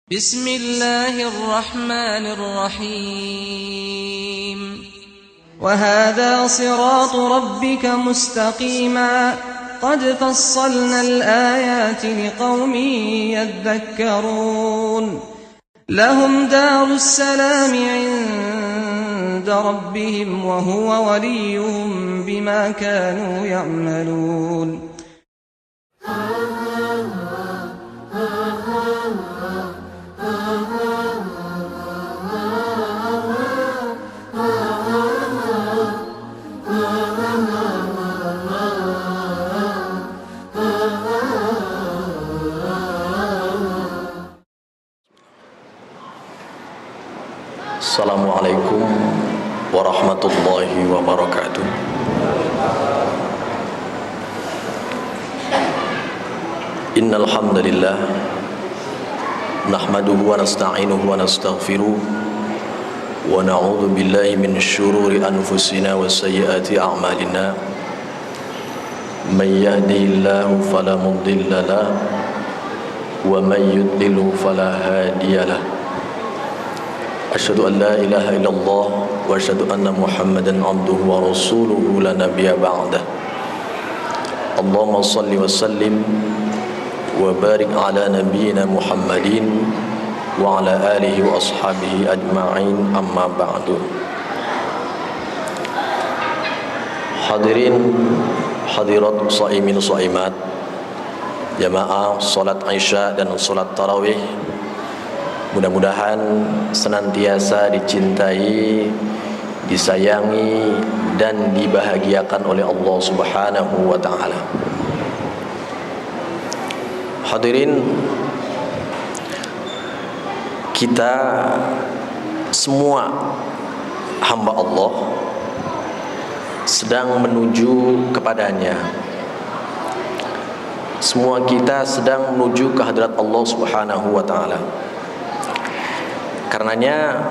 بسم الله الرحمن الرحيم وهذا صراط ربك مستقيما قد فصلنا الآيات لقوم يذكرون لهم دار السلام عند ربهم وهو وليهم بما كانوا يعملون. Assalamualaikum warahmatullahi wabarakatuh. Innal hamdalillah nahmaduhu wa nasta'inuhu wa nastaghfiruh wa na'udzu billahi min syururi anfusina wa sayyiati a'malina. May yahdihillahu fala mudilla lahu wa may yudlilhu fala hadiyalah. Asyhadu an la ilaha illallah wa asyhadu anna Muhammadan abduhu wa rasuluhu la nabiyya ba'dah. Allahumma shalli wa sallim wa barik ala nabiyyina Muhammadin wa ala alihi wa ashabihi ajma'in, amma ba'du. Hadirin hadirat shaimin shaimat, jamaah salat Isya dan salat tarawih, mudah-mudahan senantiasa dicintai, disayangi, dan dibahagiakan oleh Allah Subhanahu wa ta'ala. Hadirin, kita semua hamba Allah sedang menuju kepadanya. Semua kita sedang menuju ke hadirat Allah Subhanahu wa ta'ala. Karenanya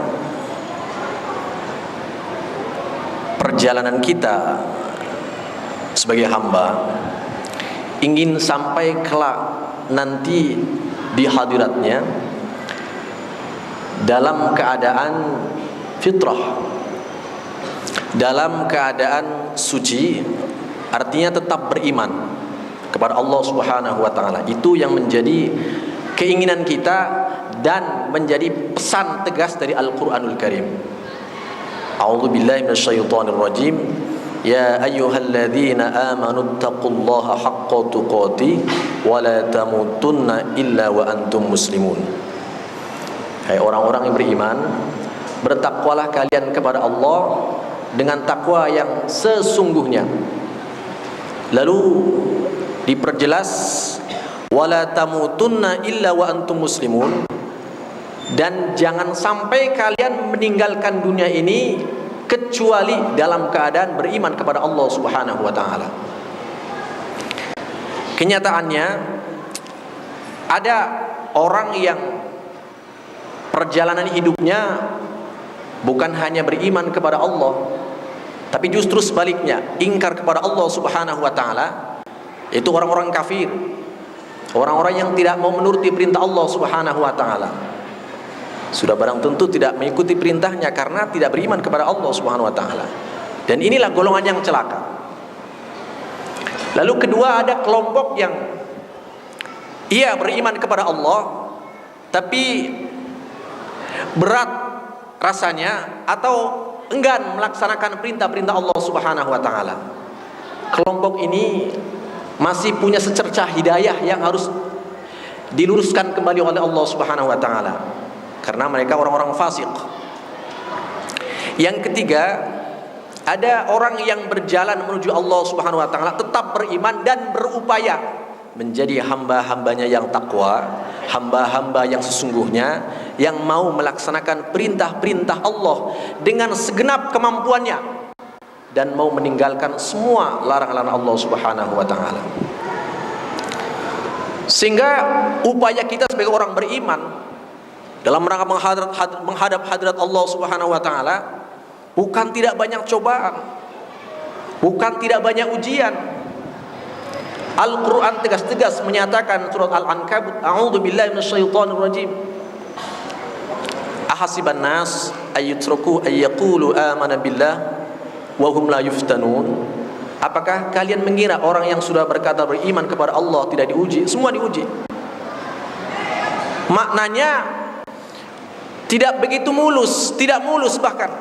perjalanan kita sebagai hamba ingin sampai kelak nanti di hadiratnya dalam keadaan fitrah, dalam keadaan suci, artinya tetap beriman kepada Allah Subhanahu wa ta'ala. Itu yang menjadi keinginan kita dan menjadi pesan tegas dari Al-Quranul Karim. A'udzu billahi minasyaitonir rajim. Ya ayyuhalladzina amanu taqullaha haqqa tuqatih wa la tamutunna illa wa antum muslimun. Hai orang-orang yang beriman, bertakwalah kalian kepada Allah dengan takwa yang sesungguhnya. Lalu diperjelas wala tamutunna illa wa antum muslimun, dan jangan sampai kalian meninggalkan dunia ini kecuali dalam keadaan beriman kepada Allah Subhanahu wa ta'ala. Kenyataannya ada orang yang perjalanan hidupnya bukan hanya beriman kepada Allah, tapi justru sebaliknya, ingkar kepada Allah Subhanahu wa ta'ala. Itu orang-orang kafir, orang-orang yang tidak mau menuruti perintah Allah Subhanahu wa ta'ala. Sudah barang tentu tidak mengikuti perintahnya karena tidak beriman kepada Allah Subhanahu wa ta'ala. Dan inilah golongan yang celaka. Lalu kedua, ada kelompok yang ia beriman kepada Allah tapi berat rasanya atau enggan melaksanakan perintah-perintah Allah Subhanahu wa ta'ala. Kelompok ini masih punya secercah hidayah yang harus diluruskan kembali oleh Allah Subhanahu wa ta'ala, karena mereka orang-orang fasik. Yang ketiga, ada orang yang berjalan menuju Allah Subhanahu wa ta'ala, tetap beriman dan berupaya menjadi hamba-hambanya yang takwa, hamba-hamba yang sesungguhnya, yang mau melaksanakan perintah-perintah Allah dengan segenap kemampuannya dan mau meninggalkan semua larangan Allah Subhanahu wa ta'ala. Sehingga upaya kita sebagai orang beriman dalam rangka menghadap hadirat Allah Subhanahu wa ta'ala bukan tidak banyak cobaan, bukan tidak banyak ujian. Al-Quran tegas-tegas menyatakan surat Al-Ankabut, a'udzu billahi minasyaitonir rajim, ahasiban nas ayyutraku ayyaqulu amana billah wa hum la yuftanun. Apakah kalian mengira orang yang sudah berkata beriman kepada Allah tidak diuji? Semua diuji. Maknanya tidak begitu mulus, tidak mulus bahkan.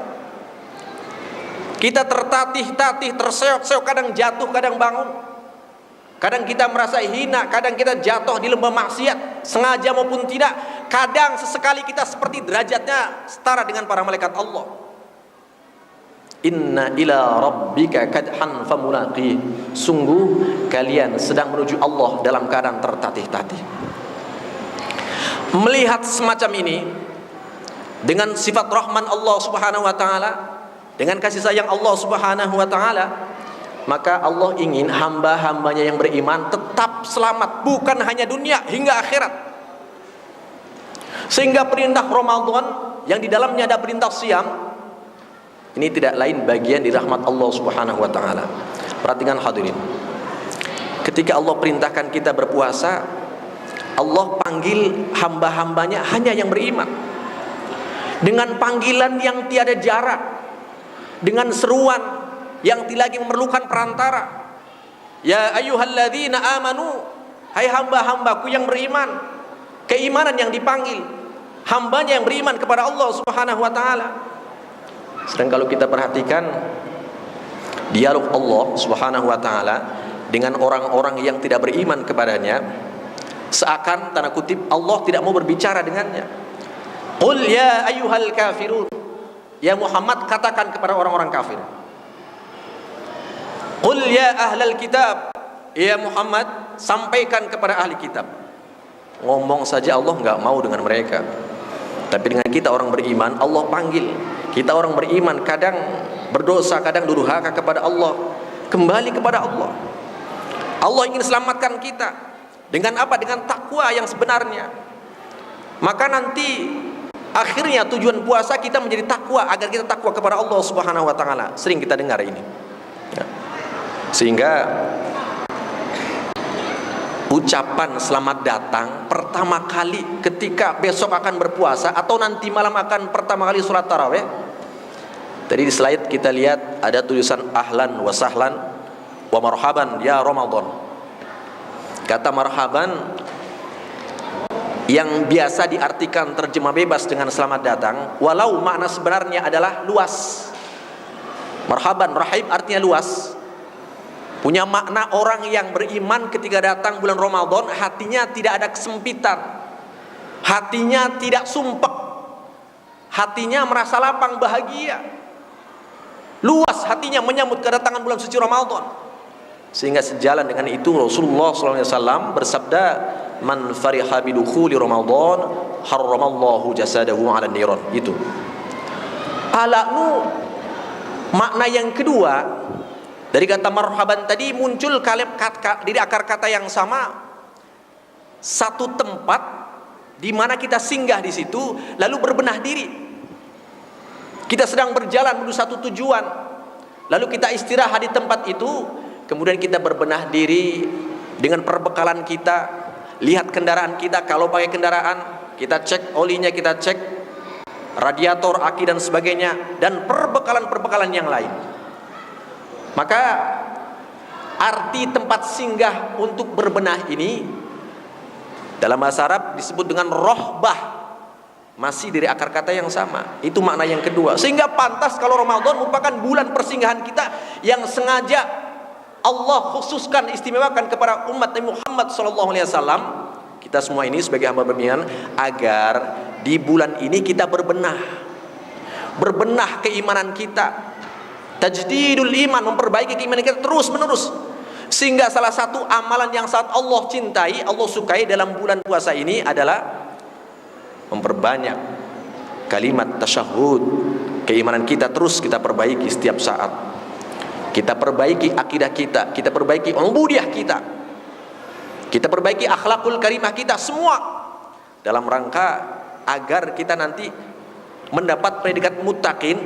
Kita tertatih-tatih, terseok-seok, kadang jatuh, kadang bangun. Kadang kita merasa hina, kadang kita jatuh di lembah maksiat, sengaja maupun tidak. Kadang sesekali kita seperti derajatnya setara dengan para malaikat Allah. Inna ila rabbika kadhan famulaqi. Sungguh kalian sedang menuju Allah dalam keadaan tertatih-tatih. Melihat semacam ini, dengan sifat rahman Allah Subhanahu wa taala, dengan kasih sayang Allah Subhanahu wa taala, maka Allah ingin hamba-hambanya yang beriman tetap selamat, bukan hanya dunia hingga akhirat. Sehingga perintah Ramadan yang di dalamnya ada perintah siam, ini tidak lain bagian di rahmat Allah Subhanahu wa taala. Perhatikan hadirin. Ketika Allah perintahkan kita berpuasa, Allah panggil hamba-hambanya hanya yang beriman. Dengan panggilan yang tiada jarak, dengan seruan yang tidak lagi memerlukan perantara. Ya ayyuhalladzina amanu, hai hamba-hambaku yang beriman. Keimanan yang dipanggil, hambanya yang beriman kepada Allah Subhanahu wa taala. Sedang kalau kita perhatikan dialog Allah Subhanahu wa taala dengan orang-orang yang tidak beriman kepadanya, seakan tanda kutip Allah tidak mau berbicara dengannya. Qul ya ayyuhal kafirun, ya Muhammad katakan kepada orang-orang kafir. Qul ya ahlal kitab, ya Muhammad sampaikan kepada ahli kitab. Ngomong saja Allah enggak mau dengan mereka. Tapi dengan kita orang beriman, Allah panggil. Kita orang beriman kadang berdosa, kadang durhaka kepada Allah, kembali kepada Allah. Allah ingin selamatkan kita. Dengan apa? Dengan takwa yang sebenarnya. Maka nanti akhirnya tujuan puasa kita menjadi takwa, agar kita takwa kepada Allah Subhanahu wa taala. Sering kita dengar ini. Ya. Sehingga ucapan selamat datang pertama kali ketika besok akan berpuasa atau nanti malam akan pertama kali sholat tarawih. Tadi di slide kita lihat ada tulisan ahlan wa sahlan wa marhaban ya Ramadan. Kata marhaban yang biasa diartikan terjemah bebas dengan selamat datang, walau makna sebenarnya adalah luas. Marhaban, rahib artinya luas. Punya makna orang yang beriman ketika datang bulan Ramadan, hatinya tidak ada kesempitan, hatinya tidak sumpek, hatinya merasa lapang bahagia, luas hatinya menyambut kedatangan bulan suci Ramadan. Sehingga sejalan dengan itu Rasulullah SAW bersabda, man fariha bidukhuli Ramadan harramallahu jasadahu 'ala niran. Itu alanu. Makna yang kedua dari kata marhaban tadi muncul dari akar kata yang sama, satu tempat di mana kita singgah di situ lalu berbenah diri. Kita sedang berjalan menuju satu tujuan, lalu kita istirahat di tempat itu, kemudian kita berbenah diri dengan perbekalan kita, lihat kendaraan kita, kalau pakai kendaraan kita cek olinya, kita cek radiator, aki dan sebagainya, dan perbekalan-perbekalan yang lain. Maka arti tempat singgah untuk berbenah ini dalam bahasa Arab disebut dengan rohbah, masih dari akar kata yang sama. Itu makna yang kedua. Sehingga pantas kalau Ramadan merupakan bulan persinggahan kita yang sengaja Allah khususkan, istimewakan kepada umat Nabi Muhammad SAW. Kita semua ini sebagai hamba beriman, agar di bulan ini kita berbenah keimanan kita, tajdidul iman, memperbaiki keimanan kita terus menerus. Sehingga salah satu amalan yang sangat Allah cintai, Allah sukai dalam bulan puasa ini adalah memperbanyak kalimat tasyahud. Keimanan kita terus kita perbaiki setiap saat. Kita perbaiki akidah kita, kita perbaiki ubudiyah kita, kita perbaiki akhlakul karimah kita, semua dalam rangka agar kita nanti mendapat predikat muttaqin,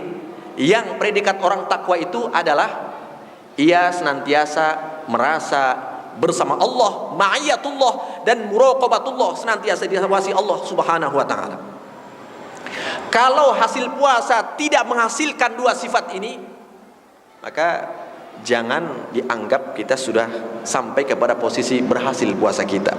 yang predikat orang takwa itu adalah ia senantiasa merasa bersama Allah, ma'iyatullah dan muraqabatullah, senantiasa diawasi Allah Subhanahu wa taala. Kalau hasil puasa tidak menghasilkan dua sifat ini, maka jangan dianggap kita sudah sampai kepada posisi berhasil puasa kita.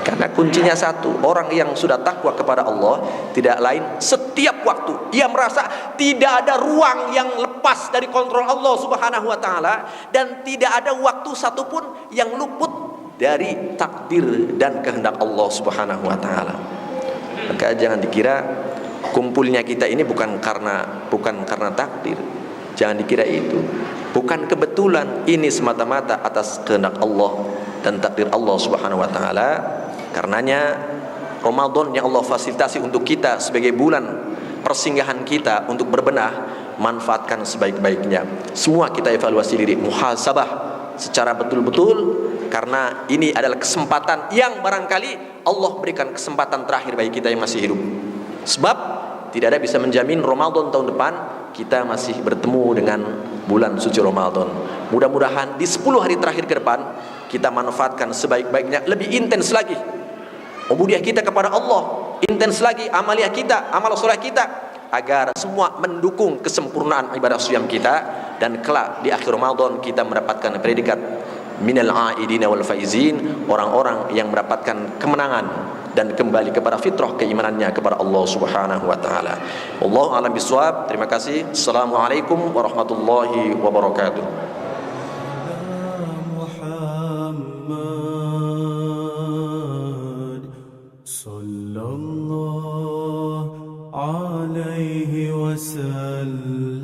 Karena kuncinya satu, orang yang sudah takwa kepada Allah tidak lain setiap waktu ia merasa tidak ada ruang yang lepas dari kontrol Allah Subhanahu wa taala, dan tidak ada waktu satupun yang luput dari takdir dan kehendak Allah Subhanahu wa taala. Maka jangan dikira kumpulnya kita ini bukan karena takdir. Jangan dikira itu. Bukan kebetulan, ini semata-mata atas kehendak Allah dan takdir Allah Subhanahu wa taala. Karenanya Ramadan yang Allah fasilitasi untuk kita sebagai bulan persinggahan kita untuk berbenah, manfaatkan sebaik-baiknya. Semua kita evaluasi diri, muhasabah secara betul-betul, karena ini adalah kesempatan yang barangkali Allah berikan kesempatan terakhir bagi kita yang masih hidup. Sebab tidak ada bisa menjamin Ramadan tahun depan kita masih bertemu dengan bulan suci Ramadan. Mudah-mudahan di 10 hari terakhir ke depan kita manfaatkan sebaik-baiknya, lebih intens lagi ubudiyah kita kepada Allah, intens lagi amaliyah kita, amal soleh kita, agar semua mendukung kesempurnaan ibadah siyam kita, dan kelak di akhir Ramadan kita mendapatkan predikat minal aidina wal faizin, orang-orang yang mendapatkan kemenangan dan kembali kepada fitrah keimanannya kepada Allah Subhanahu wa taala. Wallahu a'lam bishawab. Terima kasih. Assalamualaikum warahmatullahi wabarakatuh. Muhammad sallallahu alaihi wasallam.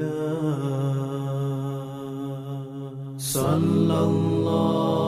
Sallallahu